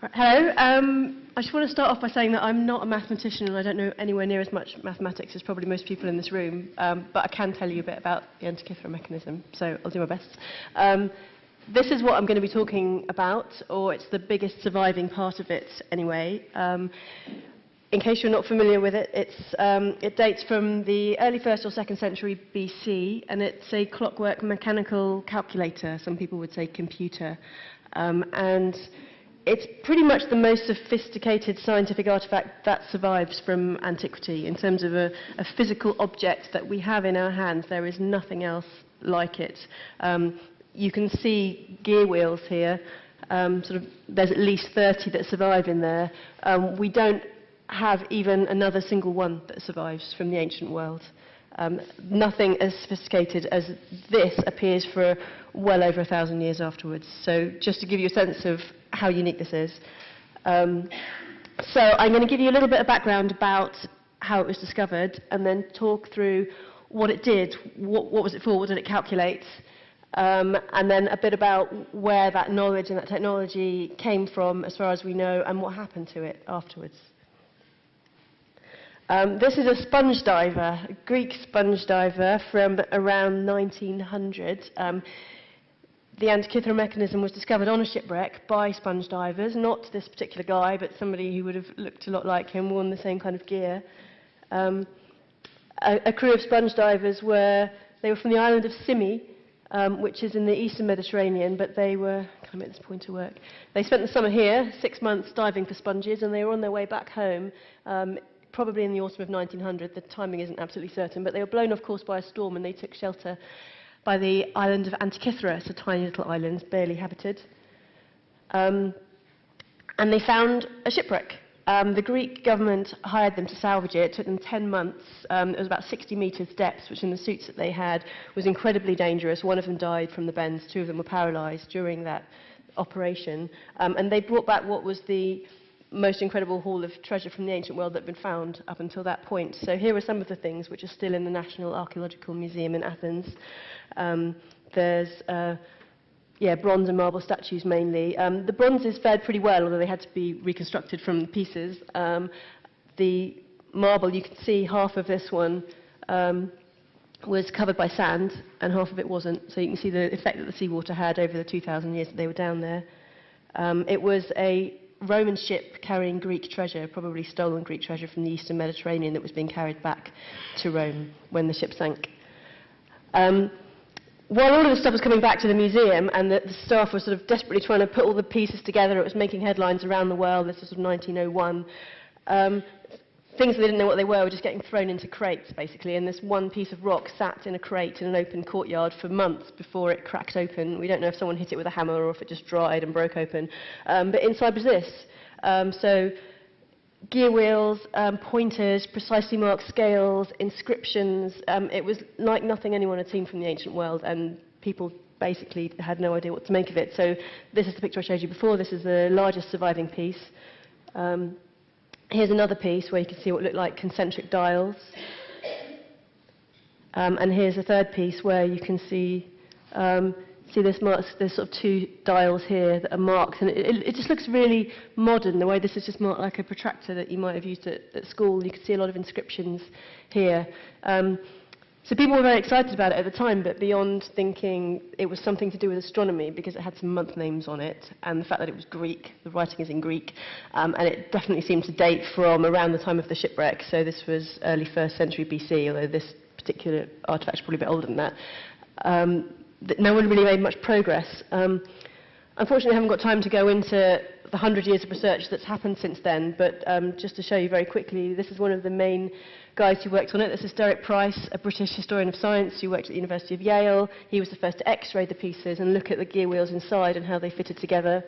Hello. I just want to start off by saying that I'm not a mathematician and I don't know anywhere near as much mathematics as probably most people in this room, but I can tell you a bit about the Antikythera mechanism, so I'll do my best. This is what I'm going to be talking about, or it's the biggest surviving part of it anyway. In case you're not familiar with it, it dates from the early 1st or 2nd century BC, and it's a clockwork mechanical calculator, some people would say computer, and it's pretty much the most sophisticated scientific artifact that survives from antiquity. In terms of a physical object that we have in our hands, there is nothing else like it. You can see gear wheels here. There's at least 30 that survive in there. We don't have even another single one that survives from the ancient world. Nothing as sophisticated as this appears for well over 1,000 years afterwards. So just to give you a sense of how unique this is. So I'm going to give you a little bit of background about how it was discovered and then talk through what it did, what was it for, what did it calculate, and then a bit about where that knowledge and that technology came from as far as we know and what happened to it afterwards. This is a sponge diver, a Greek sponge diver from around 1900. The Antikythera mechanism was discovered on a shipwreck by sponge divers, not this particular guy, but somebody who would have looked a lot like him, worn the same kind of gear. A crew of sponge divers were from the island of Symi, which is in the eastern Mediterranean, but they were, can I make this pointer work? They spent the summer here, 6 months diving for sponges, and they were on their way back home, probably in the autumn of 1900. The timing isn't absolutely certain, but they were blown off course by a storm and they took shelter by the island of Antikythera. It's a tiny little island, barely habited. And they found a shipwreck. The Greek government hired them to salvage it. It took them 10 months. It was about 60 meters depth, which in the suits that they had was incredibly dangerous. One of them died from the bends. 2 of them were paralyzed during that operation. And they brought back what was the most incredible haul of treasure from the ancient world that had been found up until that point. So here are some of the things which are still in the National Archaeological Museum in Athens. There's bronze and marble statues mainly. The bronzes fared pretty well, although they had to be reconstructed from the pieces. The marble, you can see half of this one was covered by sand and half of it wasn't. So you can see the effect that the seawater had over the 2,000 years that they were down there. It was a Roman ship carrying Greek treasure, probably stolen Greek treasure from the eastern Mediterranean that was being carried back to Rome when the ship sank. While all of this stuff was coming back to the museum and the staff were sort of desperately trying to put all the pieces together, it was making headlines around the world. This was sort of 1901. Things that they didn't know what they were just getting thrown into crates, basically, and this one piece of rock sat in a crate in an open courtyard for months before it cracked open. We don't know if someone hit it with a hammer or if it just dried and broke open. But inside was this. So gear wheels, pointers, precisely marked scales, inscriptions. It was like nothing anyone had seen from the ancient world, and people basically had no idea what to make of it. So this is the picture I showed you before. This is the largest surviving piece. Here's another piece where you can see what looked like concentric dials. And here's a third piece where you can see there's sort of 2 dials here that are marked, and it just looks really modern, the way this is just marked like a protractor that you might have used at school. You can see a lot of inscriptions here. So people were very excited about it at the time, but beyond thinking it was something to do with astronomy, because it had some month names on it, and the fact that it was Greek, the writing is in Greek, and it definitely seemed to date from around the time of the shipwreck. So this was early 1st century BC, although this particular artifact is probably a bit older than that. No one really made much progress. Unfortunately, I haven't got time to go into the 100 years of research that's happened since then, but just to show you very quickly, this is one of the main guys who worked on it. This is Derek Price, a British historian of science who worked at the University of Yale. He was the first to x-ray the pieces and look at the gear wheels inside and how they fitted together.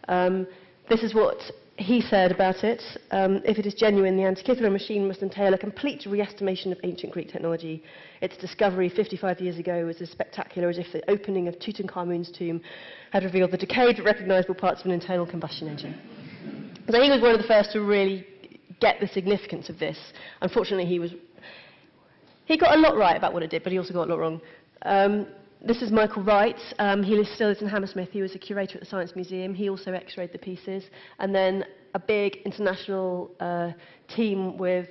This is what he said about it. If it is genuine, the Antikythera machine must entail a complete re-estimation of ancient Greek technology. Its discovery 55 years ago was as spectacular as if the opening of Tutankhamun's tomb had revealed the decayed but recognisable parts of an internal combustion engine. So he was one of the first to really get the significance of this. Unfortunately, he got a lot right about what it did, but he also got a lot wrong. This is Michael Wright. He still lives in Hammersmith. He was a curator at the Science Museum. He also X-rayed the pieces. And then a big international team with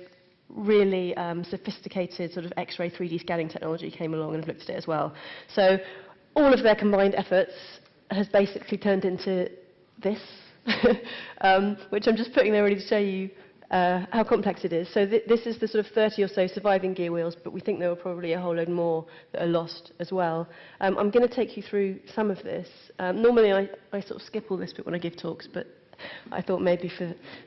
really sophisticated sort of X-ray 3D scanning technology came along and looked at it as well. So all of their combined efforts has basically turned into this, which I'm just putting there ready to show you how complex it is. So this is the sort of 30 or so surviving gear wheels, but we think there were probably a whole load more that are lost as well. I'm going to take you through some of this. Normally I sort of skip all this bit when I give talks, but I thought maybe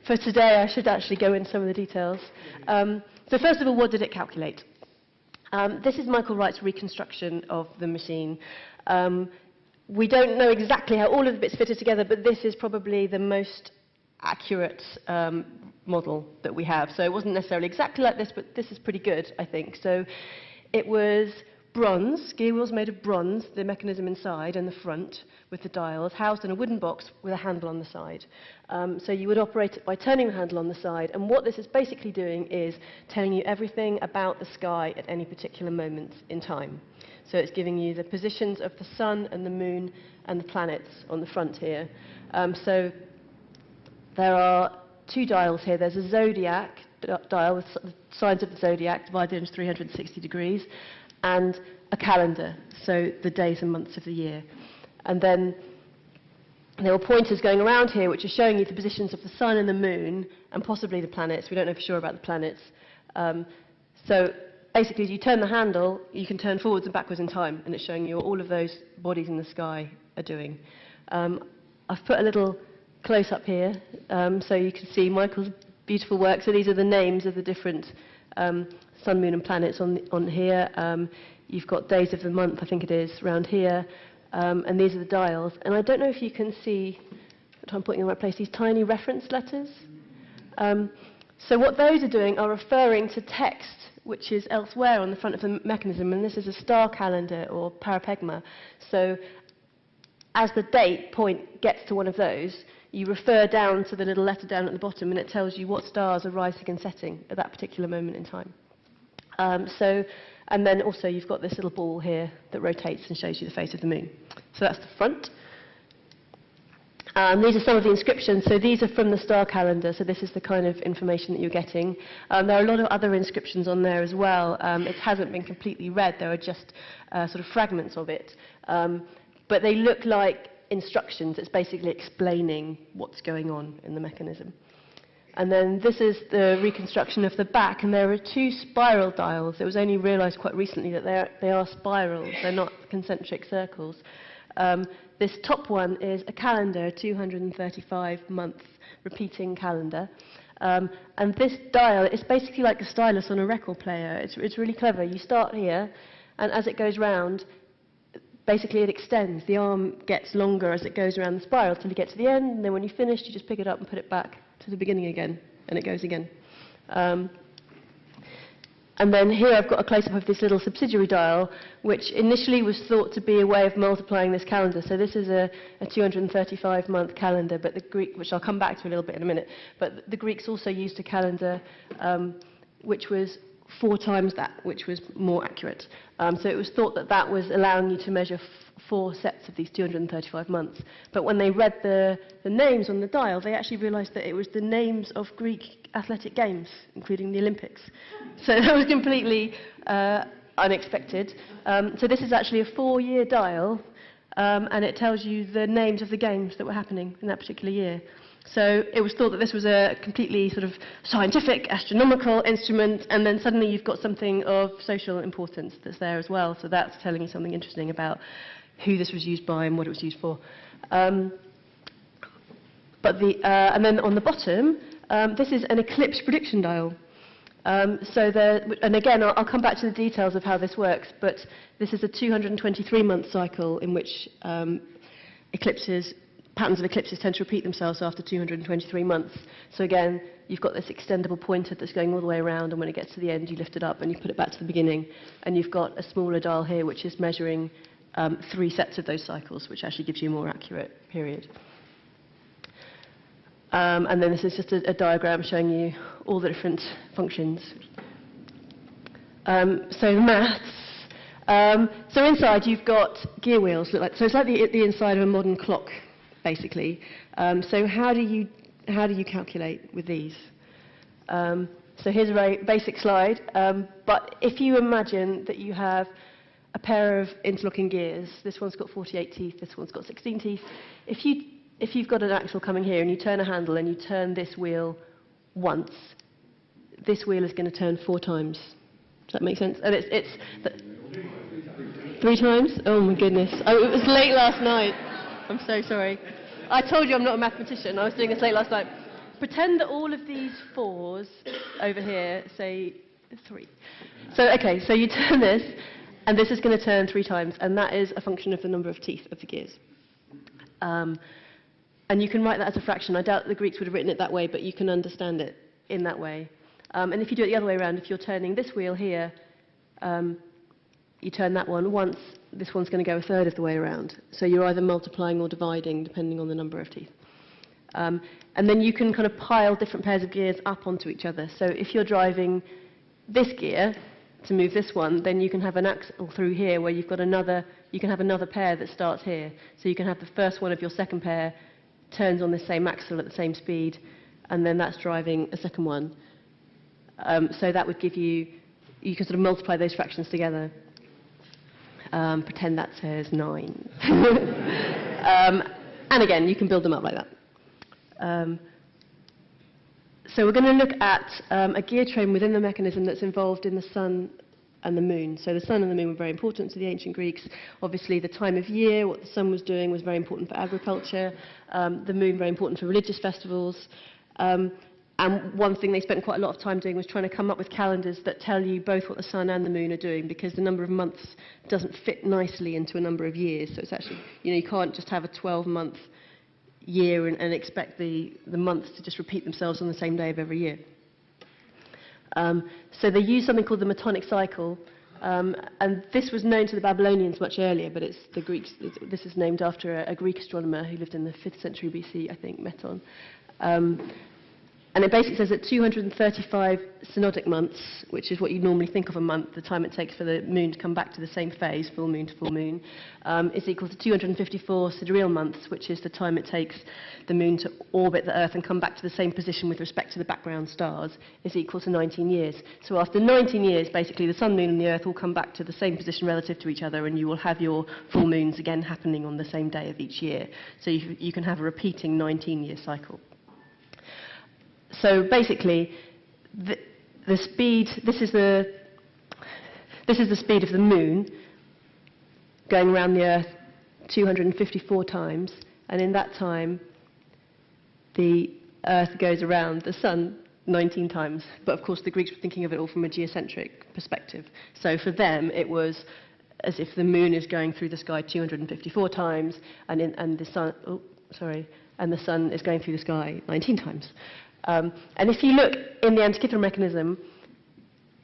for today I should actually go into some of the details. So first of all, what did it calculate? This is Michael Wright's reconstruction of the machine. We don't know exactly how all of the bits fitted together, but this is probably the most accurate model that we have. So it wasn't necessarily exactly like this, but this is pretty good, I think. So it was bronze, gear wheels made of bronze, the mechanism inside and the front with the dials, housed in a wooden box with a handle on the side. So you would operate it by turning the handle on the side, and what this is basically doing is telling you everything about the sky at any particular moment in time. So it's giving you the positions of the sun and the moon and the planets on the front here. So there are two dials here. There's a zodiac dial with the signs of the zodiac divided into 360 degrees, and a calendar, so the days and months of the year. And then there are pointers going around here which are showing you the positions of the sun and the moon and possibly the planets. We don't know for sure about the planets. So basically, as you turn the handle, you can turn forwards and backwards in time, and it's showing you what all of those bodies in the sky are doing. I've put a little close-up here, so you can see Michael's beautiful work. So these are the names of the different sun, moon and planets on here. You've got days of the month, I think it is, around here. And these are the dials. And I don't know if you can see, if I'm putting in the right place, these tiny reference letters. So what those are doing are referring to text which is elsewhere on the front of the mechanism, and this is a star calendar or parapegma. So as the date point gets to one of those, you refer down to the little letter down at the bottom, and it tells you what stars are rising and setting at that particular moment in time. And then also you've got this little ball here that rotates and shows you the face of the moon. So that's the front. These are some of the inscriptions. So these are from the star calendar, so this is the kind of information that you're getting. There are a lot of other inscriptions on there as well. It hasn't been completely read. There are just sort of fragments of it. But they look like instructions. It's basically explaining what's going on in the mechanism. And then this is the reconstruction of the back, and there are two spiral dials. It was only realised quite recently that they are spirals. They're not concentric circles. This top one is a calendar, a 235-month repeating calendar. And this dial is basically like a stylus on a record player. It's really clever. You start here, and as it goes round, basically it extends. The arm gets longer as it goes around the spiral until you get to the end, and then when you're finished, you just pick it up and put it back to the beginning again, and it goes again. And then here I've got a close-up of this little subsidiary dial, which initially was thought to be a way of multiplying this calendar. So this is a 235-month calendar, but the Greek, which I'll come back to a little bit in a minute, but the Greeks also used a calendar which was 4 times that, which was more accurate. So it was thought that that was allowing you to measure 4 sets of these 235 months. But when they read the names on the dial, they actually realised that it was the names of Greek athletic games, including the Olympics. So that was completely unexpected. So this is actually a 4-year dial, and it tells you the names of the games that were happening in that particular year. So it was thought that this was a completely sort of scientific, astronomical instrument, and then suddenly you've got something of social importance that's there as well. So that's telling you something interesting about who this was used by and what it was used for. And then on the bottom, this is an eclipse prediction dial. And again, I'll come back to the details of how this works, but this is a 223-month cycle in which patterns of eclipses tend to repeat themselves after 223 months. So again, you've got this extendable pointer that's going all the way around, and when it gets to the end, you lift it up and you put it back to the beginning. And you've got a smaller dial here, which is measuring 3 sets of those cycles, which actually gives you a more accurate period. And then this is just a diagram showing you all the different functions. So the maths. So inside you've got gear wheels. So it's like the inside of a modern clock, basically. So how do you calculate with these? So here's a very basic slide. But if you imagine that you have a pair of interlocking gears, this one's got 48 teeth, this one's got 16 teeth. If you've got an axle coming here and you turn a handle and you turn this wheel once, this wheel is going to turn 4 times. Does that make sense? And it's 3 times? Oh my goodness. Oh, it was late last night. I'm so sorry. I told you I'm not a mathematician. I was doing this late last night. Pretend that all of these 4s over here say 3. So, okay, so you turn this, and this is going to turn 3 times, and that is a function of the number of teeth of the gears. And you can write that as a fraction. I doubt the Greeks would have written it that way, but you can understand it in that way. And if you do it the other way around, if you're turning this wheel here, you turn that one once, this one's going to go a third of the way around. So you're either multiplying or dividing, depending on the number of teeth. And then you can kind of pile different pairs of gears up onto each other. So if you're driving this gear to move this one, then you can have an axle through here where you've got you can have another pair that starts here. So you can have the first one of your second pair turns on the same axle at the same speed, and then that's driving a second one. So that would give you can sort of multiply those fractions together. Pretend that says 9. And again, you can build them up like that. So we're going to look at a gear train within the mechanism that's involved in the sun and the moon. So the sun and the moon were very important to the ancient Greeks. Obviously, the time of year, what the sun was doing, was very important for agriculture. The moon, very important for religious festivals. And one thing they spent quite a lot of time doing was trying to come up with calendars that tell you both what the sun and the moon are doing, because the number of months doesn't fit nicely into a number of years. So it's actually, you can't just have a 12-month year and expect the months to just repeat themselves on the same day of every year. So they used something called the Metonic cycle, and this was known to the Babylonians much earlier, but it's the Greeks. This is named after a Greek astronomer who lived in the 5th century BC, I think, Meton. And it basically says that 235 synodic months, which is what you normally think of a month, the time it takes for the moon to come back to the same phase, full moon to full moon, is equal to 254 sidereal months, which is the time it takes the moon to orbit the Earth and come back to the same position with respect to the background stars, is equal to 19 years. So after 19 years, basically, the sun, moon, and the Earth will come back to the same position relative to each other, and you will have your full moons again happening on the same day of each year. So you can have a repeating 19-year cycle. So basically, the speed, this is the speed of the moon going around the Earth 254 times, and in that time, the Earth goes around the sun 19 times. But of course, the Greeks were thinking of it all from a geocentric perspective. So for them, it was as if the moon is going through the sky 254 times, and the sun is going through the sky 19 times. And if you look in the Antikythera mechanism,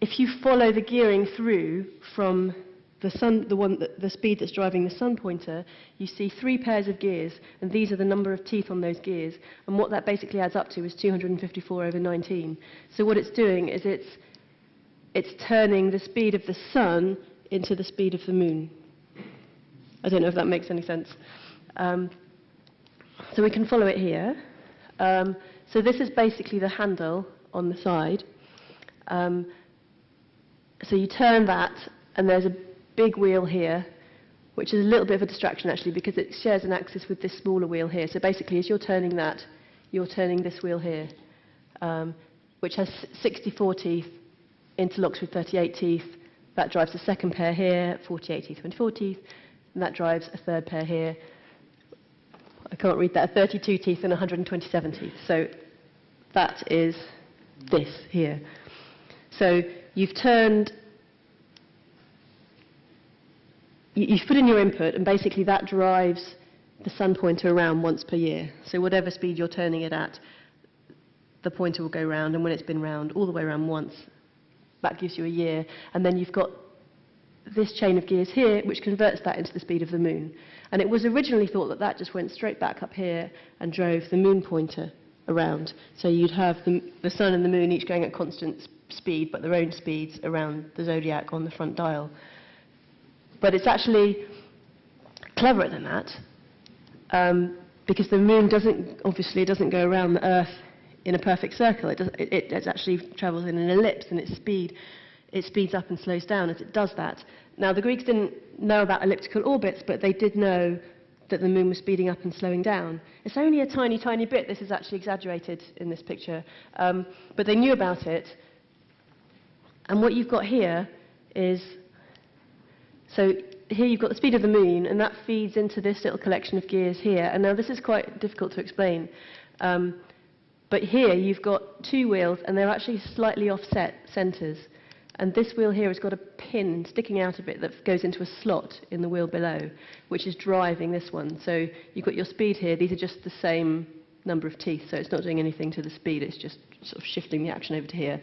if you follow the gearing through from the sun, the speed that's driving the sun pointer, you see 3 pairs of gears, and these are the number of teeth on those gears. And what that basically adds up to is 254 over 19. So what it's doing is it's turning the speed of the sun into the speed of the moon. I don't know if that makes any sense. So we can follow it here. So this is basically the handle on the side. So you turn that, and there's a big wheel here, which is a little bit of a distraction, actually, because it shares an axis with this smaller wheel here. So basically, as you're turning that, you're turning this wheel here, which has 64 teeth, interlocks with 38 teeth. That drives the second pair here, 48 teeth, 24 teeth, and that drives a third pair here. I can't read that, 32 teeth and 127 teeth. So that is this here. So you've turned, you've put in your input, and basically that drives the sun pointer around once per year. So whatever speed you're turning it at, the pointer will go round, and when it's been round, all the way around once, that gives you a year. And then you've got this chain of gears here, which converts that into the speed of the moon. And it was originally thought that that just went straight back up here and drove the moon pointer around. So you'd have the sun and the moon each going at constant speed, but their own speeds around the zodiac on the front dial. But it's actually cleverer than that, because the moon obviously doesn't go around the Earth in a perfect circle. It actually travels in an ellipse, and it speeds up and slows down as it does that. Now, the Greeks didn't know about elliptical orbits, but they did know that the moon was speeding up and slowing down. It's only a tiny, tiny bit. This is actually exaggerated in this picture. But they knew about it. And what you've got here is, so here you've got the speed of the moon, and that feeds into this little collection of gears here. And now this is quite difficult to explain. But here you've got two wheels, and they're actually slightly offset centres. And this wheel here has got a pin sticking out a bit that goes into a slot in the wheel below, which is driving this one. So you've got your speed here. These are just the same number of teeth, so it's not doing anything to the speed. It's just sort of shifting the action over to here.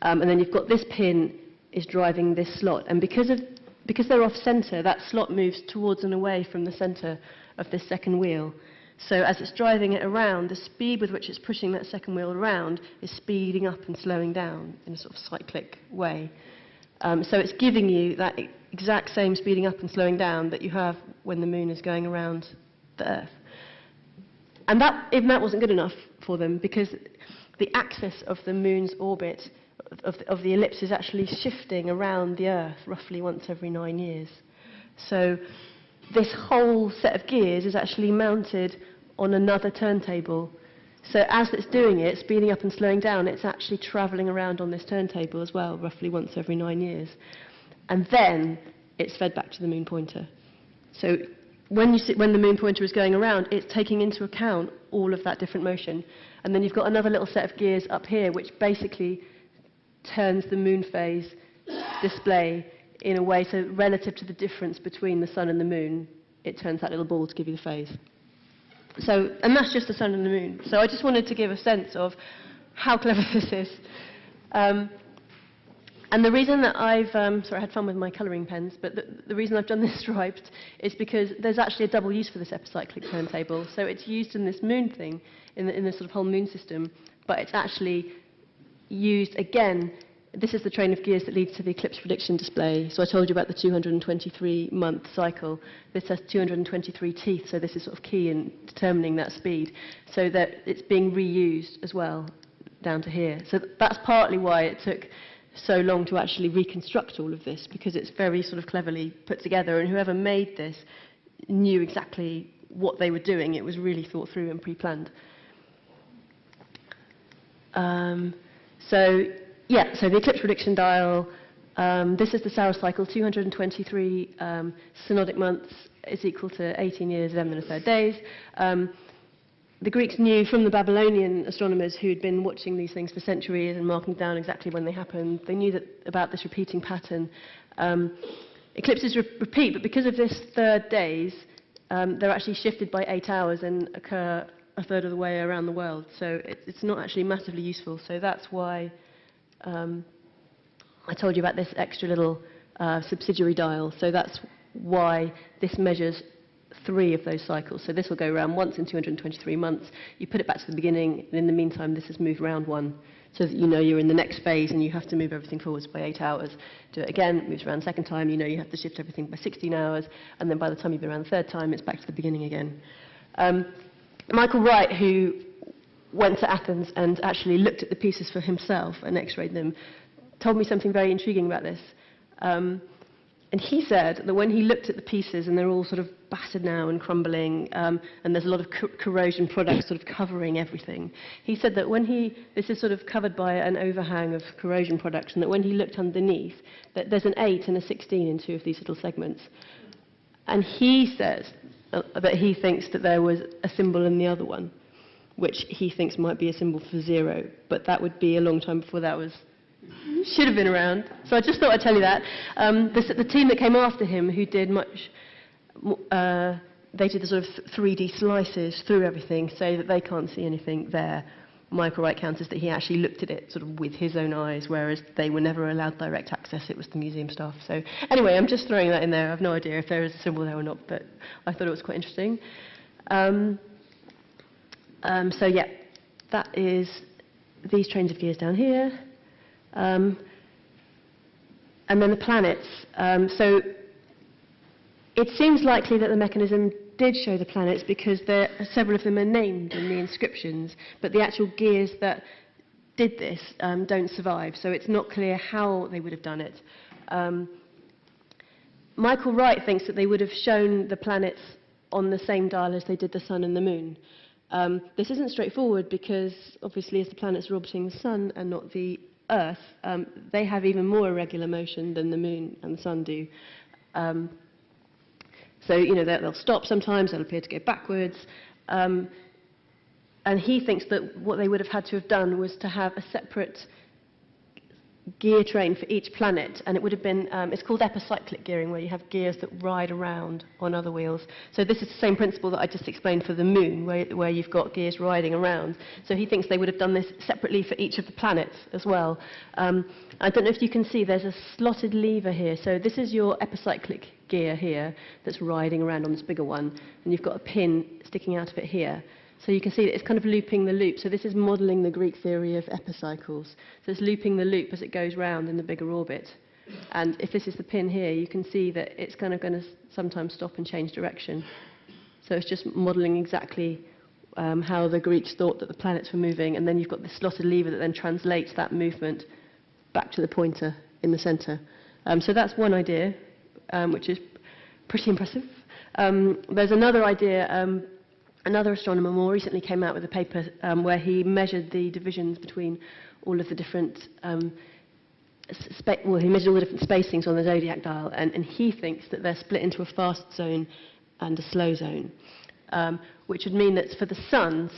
And then you've got this pin is driving this slot. And because they're off-centre, that slot moves towards and away from the centre of this second wheel. So as it's driving it around, the speed with which it's pushing that second wheel around is speeding up and slowing down in a sort of cyclic way. So it's giving you that exact same speeding up and slowing down that you have when the moon is going around the Earth. And even that wasn't good enough for them, because the axis of the moon's orbit, of the ellipse, is actually shifting around the Earth roughly once every 9 years. So this whole set of gears is actually mounted on another turntable. So as it's doing it, speeding up and slowing down, it's actually travelling around on this turntable as well, roughly once every 9 years. And then it's fed back to the moon pointer. So when the moon pointer is going around, it's taking into account all of that different motion. And then you've got another little set of gears up here, which basically turns the moon phase display in a way, so relative to the difference between the sun and the moon, it turns that little ball to give you the phase. So, and that's just the sun and the moon. So I just wanted to give a sense of how clever this is. And the reason that sorry, I had fun with my colouring pens, but the reason I've done this striped is because there's actually a double use for this epicyclic turntable. So it's used in this moon thing, in the sort of whole moon system, but it's actually used again. This is the train of gears that leads to the eclipse prediction display. So I told you about the 223-month cycle. This has 223 teeth, so this is sort of key in determining that speed, so that it's being reused as well down to here. So that's partly why it took so long to actually reconstruct all of this, because it's very sort of cleverly put together, and whoever made this knew exactly what they were doing. It was really thought through and pre-planned. So the eclipse prediction dial, this is the Saros cycle, 223 synodic months is equal to 18 years, 11 1/3 days. The Greeks knew from the Babylonian astronomers who had been watching these things for centuries and marking down exactly when they happened. They knew about this repeating pattern. Eclipses repeat, but because of this third days, they're actually shifted by 8 hours and occur a third of the way around the world. So it's not actually massively useful. So that's why I told you about this extra little subsidiary dial. So that's why this measures 3 of those cycles. So this will go around once in 223 months. You put it back to the beginning, and in the meantime, this has moved around 1, so that you know you're in the next phase and you have to move everything forwards by 8 hours. Do it again, it moves around the second time, you know you have to shift everything by 16 hours, and then by the time you've been around the third time, it's back to the beginning again. Michael Wright, who went to Athens and actually looked at the pieces for himself and x-rayed them, told me something very intriguing about this. And he said that when he looked at the pieces, and they're all sort of battered now and crumbling, and there's a lot of corrosion products sort of covering everything, he said that this is sort of covered by an overhang of corrosion products, and that when he looked underneath, that there's an 8 and a 16 in 2 of these little segments. And he says that he thinks that there was a symbol in the other one, which he thinks might be a symbol for 0, but that would be a long time before that should have been around. So I just thought I'd tell you that. The team that came after him, who did they did the sort of 3D slices through everything so that they can't see anything there. Michael Wright counters that he actually looked at it sort of with his own eyes, whereas they were never allowed direct access. It was the museum staff. So anyway, I'm just throwing that in there. I have no idea if there is a symbol there or not, but I thought it was quite interesting. So yeah, that is these trains of gears down here. And then the planets. So It seems likely that the mechanism did show the planets because several of them are named in the inscriptions, but the actual gears that did this don't survive, so it's not clear how they would have done it. Michael Wright thinks that they would have shown the planets on the same dial as they did the Sun and the Moon. This isn't straightforward because, obviously, as the planets are orbiting the Sun and not the Earth, they have even more irregular motion than the Moon and the Sun do. So, they'll stop sometimes, they'll appear to go backwards. And he thinks that what they would have had to have done was to have a separate gear train for each planet, and it would have been, it's called epicyclic gearing, where you have gears that ride around on other wheels. So this is the same principle that I just explained for the Moon, where you've got gears riding around. So he thinks they would have done this separately for each of the planets as well. I don't know if you can see, there's a slotted lever here. So this is your epicyclic gear here that's riding around on this bigger one, and you've got a pin sticking out of it here. So you can see that it's kind of looping the loop. So this is modelling the Greek theory of epicycles. So it's looping the loop as it goes round in the bigger orbit. And if this is the pin here, you can see that it's kind of going to sometimes stop and change direction. So it's just modelling exactly how the Greeks thought that the planets were moving. And then you've got this slotted lever that then translates that movement back to the pointer in the centre. So that's one idea, which is pretty impressive. There's another idea. Another astronomer more recently came out with a paper where he measured the divisions between all of the different, he measured all the different spacings on the zodiac dial, and he thinks that they're split into a fast zone and a slow zone, which would mean that for the Sun,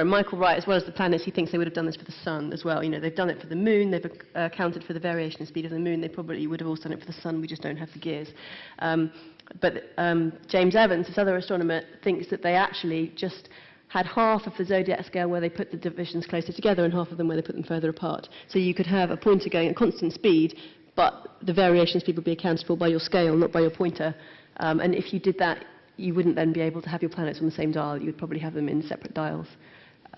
Michael Wright, as well as the planets, he thinks they would have done this for the Sun as well. They've done it for the Moon, they've accounted for the variation in speed of the Moon, they probably would have also done it for the Sun, we just don't have the gears. But James Evans, this other astronomer, thinks that they actually just had half of the zodiac scale where they put the divisions closer together and half of them where they put them further apart. So you could have a pointer going at constant speed, but the variation in speed would be accounted for by your scale, not by your pointer. And if you did that, you wouldn't then be able to have your planets on the same dial. You would probably have them in separate dials.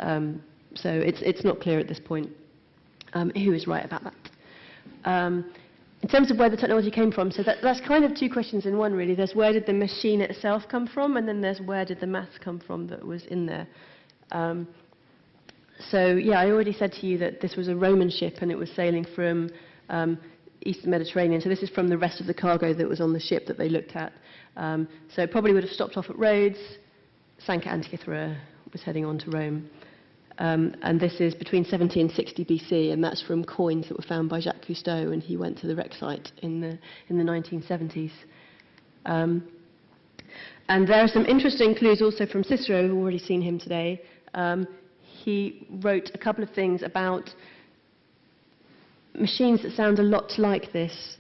So it's not clear at this point who is right about that. In terms of where the technology came from, so that's kind of two questions in one, really. There's where did the machine itself come from, and then there's where did the mass come from that was in there. So, yeah, I already said to you that this was a Roman ship, and it was sailing from Eastern Mediterranean. So this is from the rest of the cargo that was on the ship that they looked at. So it probably would have stopped off at Rhodes, sank at Antikythera, was heading on to Rome. And this is between 70 and 60 BC, and that's from coins that were found by Jacques Cousteau, and he went to the wreck site in the 1970s. And there are some interesting clues also from Cicero, who've already seen him today. He wrote a couple of things about machines that sound a lot like this.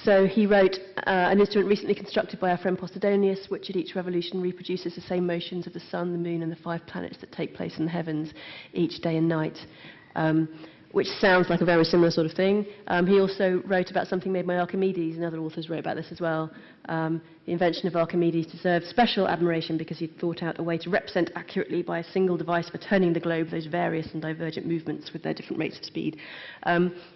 So he wrote an instrument recently constructed by our friend Posidonius, which at each revolution reproduces the same motions of the Sun, the Moon, and the 5 planets that take place in the heavens each day and night, which sounds like a very similar sort of thing. He also wrote about something made by Archimedes, and other authors wrote about this as well. The invention of Archimedes deserved special admiration because he'd thought out a way to represent accurately by a single device for turning the globe those various and divergent movements with their different rates of speed.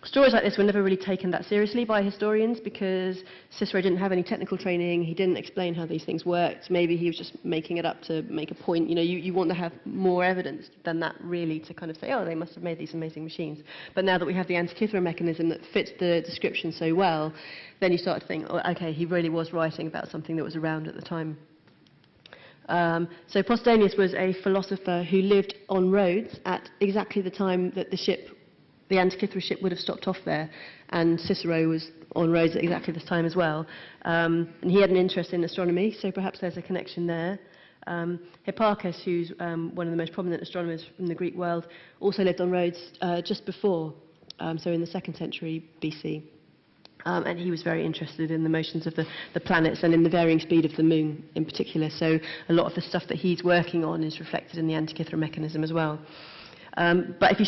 Stories like this were never really taken that seriously by historians because Cicero didn't have any technical training, he didn't explain how these things worked, maybe he was just making it up to make a point. You want to have more evidence than that really to kind of say, oh, they must have made these amazing machines. But now that we have the Antikythera mechanism that fits the description so well, then you start to think, oh, okay, he really was writing about something that was around at the time. So Posidonius was a philosopher who lived on Rhodes at exactly the time that the Antikythera ship would have stopped off there, and Cicero was on Rhodes at exactly this time as well. And he had an interest in astronomy, so perhaps there's a connection there. Hipparchus, who's one of the most prominent astronomers from the Greek world, also lived on Rhodes just before, so in the 2nd century BC. And he was very interested in the motions of the planets and in the varying speed of the Moon in particular. So a lot of the stuff that he's working on is reflected in the Antikythera mechanism as well. But if you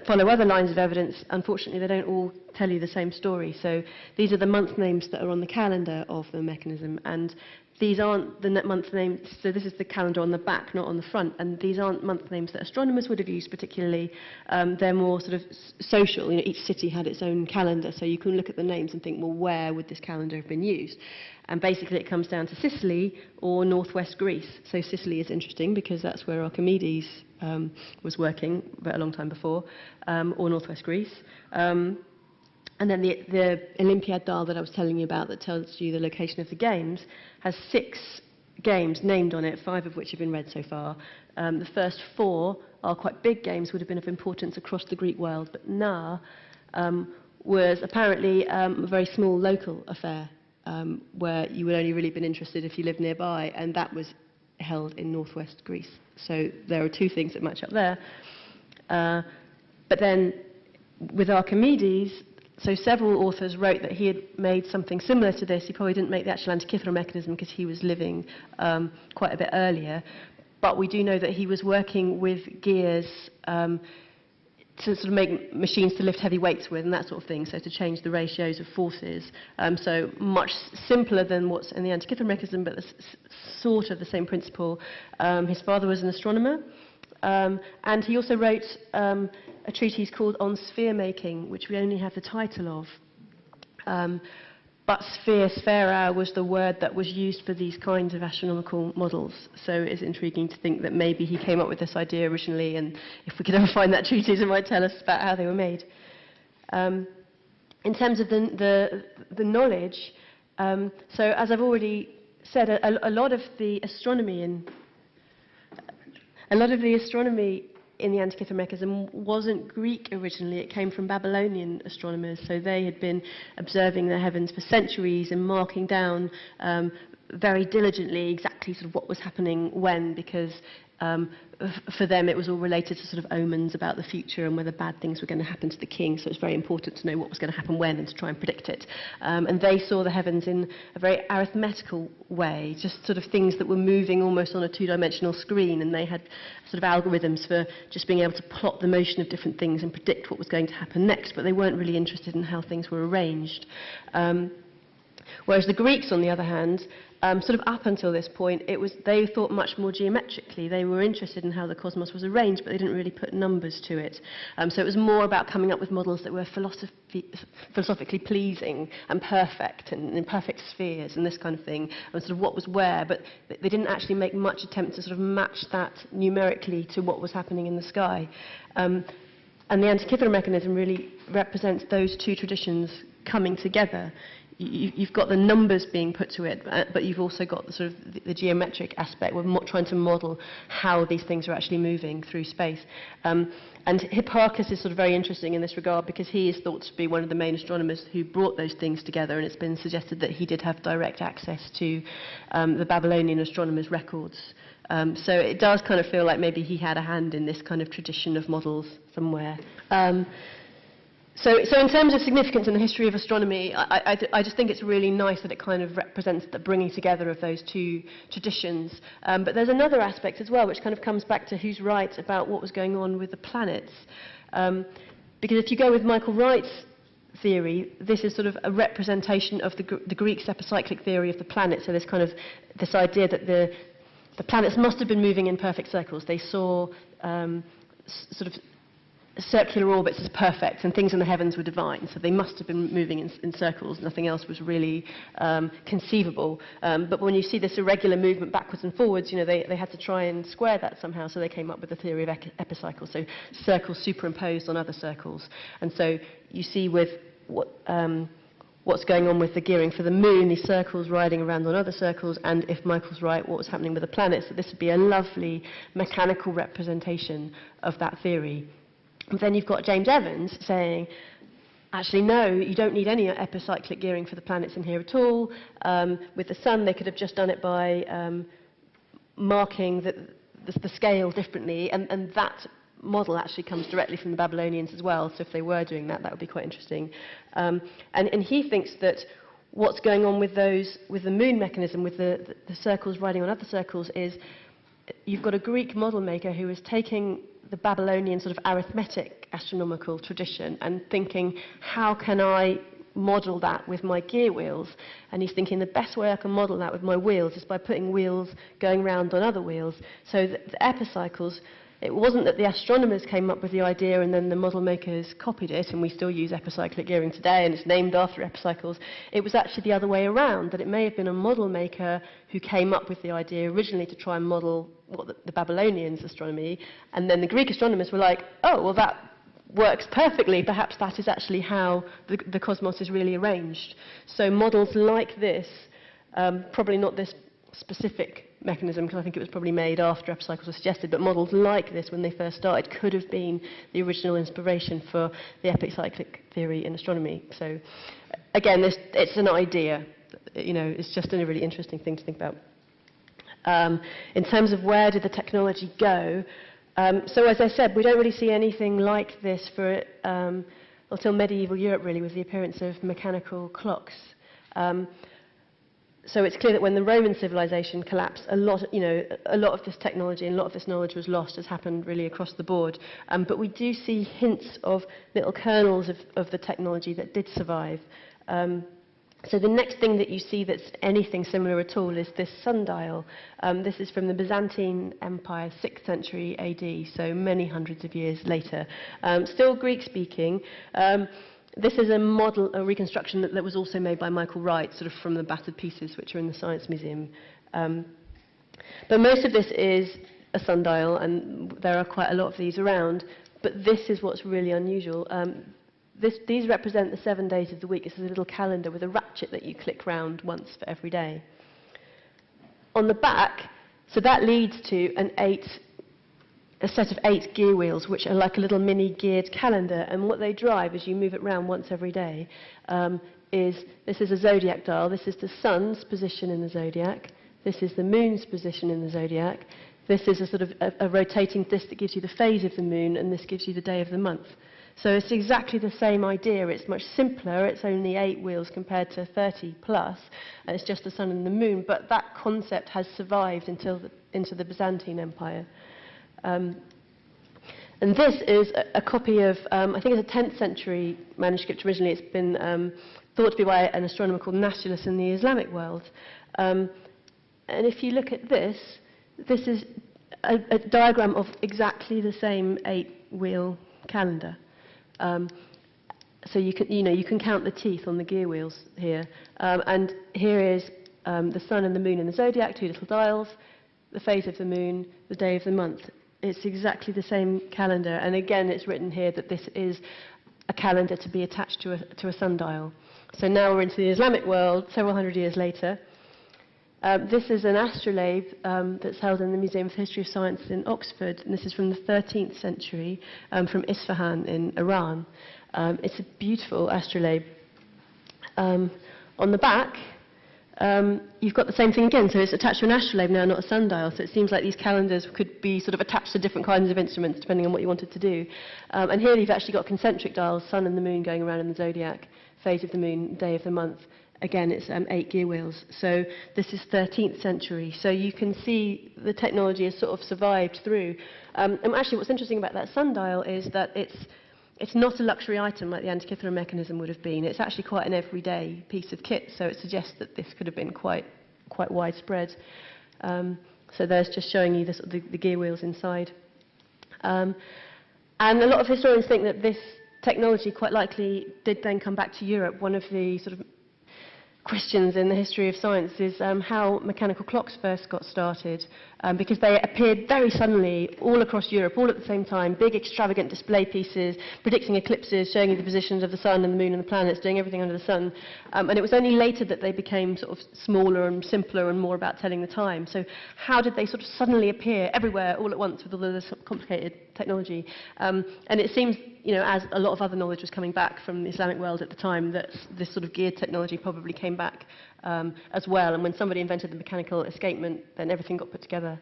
follow other lines of evidence, unfortunately they don't all tell you the same story. So these are the month names that are on the calendar of the mechanism, and these aren't the month names, so this is the calendar on the back, not on the front, and these aren't month names that astronomers would have used particularly. They're more sort of social. You know, each city had its own calendar, so you can look at the names and think, well, where would this calendar have been used? And basically it comes down to Sicily or northwest Greece. So Sicily is interesting because that's where Archimedes was working a long time before, or northwest Greece. And then the Olympiad dial that I was telling you about that tells you the location of the games has 6 games named on it, 5 of which have been read so far. The first 4 are quite big games, would have been of importance across the Greek world, but Na was apparently a very small local affair where you would only really been interested if you lived nearby, and that was held in northwest Greece. So there are 2 things that match up there. But then with Archimedes, so several authors wrote that he had made something similar to this. He probably didn't make the actual Antikythera mechanism because he was living quite a bit earlier. But we do know that he was working with gears to sort of make machines to lift heavy weights with and that sort of thing, so to change the ratios of forces. So much simpler than what's in the Antikythera mechanism, but sort of the same principle. His father was an astronomer. And he also wrote a treatise called On Sphere Making, which we only have the title of. But sphere was the word that was used for these kinds of astronomical models. So it's intriguing to think that maybe he came up with this idea originally, and if we could ever find that treatise, it might tell us about how they were made. In terms of the knowledge, so as I've already said, a lot of the astronomy in the Antikythera mechanism wasn't Greek originally. It came from Babylonian astronomers. So they had been observing the heavens for centuries and marking down very diligently exactly sort of what was happening when, because for them it was all related to sort of omens about the future and whether bad things were going to happen to the king. So it's very important to know what was going to happen when and to try and predict it. And they saw the heavens in a very arithmetical way, just sort of things that were moving almost on a 2-dimensional screen, and they had sort of algorithms for just being able to plot the motion of different things and predict what was going to happen next, but they weren't really interested in how things were arranged. Whereas the Greeks, on the other hand, sort of up until this point, they thought much more geometrically. They were interested in how the cosmos was arranged, but they didn't really put numbers to it. So it was more about coming up with models that were philosophically pleasing and perfect, and in perfect spheres and this kind of thing, and sort of what was where, but they didn't actually make much attempt to sort of match that numerically to what was happening in the sky. And the Antikythera mechanism really represents those 2 traditions coming together. You've got the numbers being put to it, but you've also got the sort of the geometric aspect. We're trying to model how these things are actually moving through space. And Hipparchus is sort of very interesting in this regard because he is thought to be one of the main astronomers who brought those things together, and it's been suggested that he did have direct access to the Babylonian astronomers' records. So it does kind of feel like maybe he had a hand in this kind of tradition of models somewhere. So in terms of significance in the history of astronomy, I just think it's really nice that it kind of represents the bringing together of those 2 traditions. But there's another aspect as well, which kind of comes back to who's right about what was going on with the planets. Because if you go with Michael Wright's theory, this is sort of a representation of the Greek epicyclic theory of the planets. So there's kind of this idea that the planets must have been moving in perfect circles. They saw sort of circular orbits as perfect, and things in the heavens were divine, so they must have been moving in circles. Nothing else was really conceivable. But when you see this irregular movement backwards and forwards, you know, they had to try and square that somehow, so they came up with the theory of epicycles, so circles superimposed on other circles. And so you see with what's going on with the gearing for the moon, these circles riding around on other circles, and if Michael's right, what was happening with the planets, that this would be a lovely mechanical representation of that theory. And then you've got James Evans saying, actually, no, you don't need any epicyclic gearing for the planets in here at all. With the sun, they could have just done it by marking the scale differently, and that model actually comes directly from the Babylonians as well, so if they were doing that, that would be quite interesting. And he thinks that what's going on with the moon mechanism, with the circles riding on other circles, is you've got a Greek model maker who is taking the Babylonian sort of arithmetic astronomical tradition and thinking, how can I model that with my gear wheels. And he's thinking the best way I can model that with my wheels is by putting wheels going round on other wheels. So the epicycles, it wasn't that the astronomers came up with the idea and then the model makers copied it, and we still use epicyclic gearing today, and it's named after epicycles. It was actually the other way around, that it may have been a model maker who came up with the idea originally to try and model what the Babylonians' astronomy, and then the Greek astronomers were like, oh, well, that works perfectly. Perhaps that is actually how the cosmos is really arranged. So models like this, probably not this specific mechanism, because I think it was probably made after epicycles were suggested, but models like this, when they first started, could have been the original inspiration for the epicyclic theory in astronomy. So, again, it's an idea. It's just a really interesting thing to think about. In terms of where did the technology go, so as I said, we don't really see anything like this for until medieval Europe, really, with the appearance of mechanical clocks. So it's clear that when the Roman civilization collapsed, a lot of this technology and a lot of this knowledge was lost, as happened really across the board. But we do see hints of little kernels of the technology that did survive. So the next thing that you see that's anything similar at all is this sundial. This is from the Byzantine Empire, 6th century AD, so many hundreds of years later. Still Greek-speaking. This is a model, a reconstruction that was also made by Michael Wright, sort of from the battered pieces which are in the Science Museum. But most of this is a sundial, and there are quite a lot of these around. But this is what's really unusual. These represent the 7 days of the week. This is a little calendar with a ratchet that you click round once for every day. On the back, so that leads to a set of 8 gear wheels, which are like a little mini geared calendar, and what they drive as you move it round once every day this is a zodiac dial. This is the sun's position in the zodiac. This is the moon's position in the zodiac. This is a sort of a rotating disc that gives you the phase of the moon, and this gives you the day of the month. So it's exactly the same idea. It's much simpler. It's only 8 wheels compared to 30 plus, and it's just the sun and the moon. But that concept has survived into the Byzantine Empire. And this is a copy of, I think it's a 10th century manuscript originally. It's been thought to be by an astronomer called Nastulus in the Islamic world. And if you look at this, this is a diagram of exactly the same 8-wheel calendar. So you can count the teeth on the gear wheels here. And here is the sun and the moon in the zodiac, 2 little dials, the phase of the moon, the day of the month. It's exactly the same calendar, and again it's written here that this is a calendar to be attached to a sundial. So now we're into the Islamic world, several hundred years later. This is an astrolabe that's held in the Museum of History of Science in Oxford, and this is from the 13th century, from Isfahan in Iran. It's a beautiful astrolabe. On the back, you've got the same thing again, so it's attached to an astrolabe now, not a sundial, so it seems like these calendars could be sort of attached to different kinds of instruments depending on what you wanted to do. And here you've actually got concentric dials, sun and the moon going around in the zodiac, phase of the moon, day of the month. Again, it's 8 gear wheels. So this is 13th century. So you can see the technology has sort of survived through. And actually what's interesting about that sundial is that it's not a luxury item like the Antikythera mechanism would have been. It's actually quite an everyday piece of kit, so it suggests that this could have been quite widespread. So there's just showing you the gear wheels inside. And a lot of historians think that this technology quite likely did then come back to Europe. One of the sort of questions in the history of science is how mechanical clocks first got started, because they appeared very suddenly all across Europe, all at the same time, big extravagant display pieces, predicting eclipses, showing you the positions of the sun and the moon and the planets, doing everything under the sun. And it was only later that they became sort of smaller and simpler and more about telling the time. So how did they sort of suddenly appear everywhere all at once with all of this complicated technology? And it seems, as a lot of other knowledge was coming back from the Islamic world at the time, that this sort of geared technology probably came back as well. And when somebody invented the mechanical escapement, then everything got put together.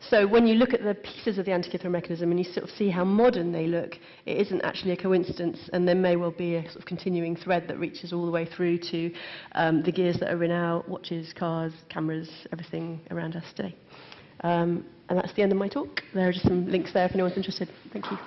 So when you look at the pieces of the Antikythera mechanism and you sort of see how modern they look, it isn't actually a coincidence, and there may well be a sort of continuing thread that reaches all the way through to the gears that are in our watches, cars, cameras, everything around us today. And that's the end of my talk. There are just some links there if anyone's interested. Thank you.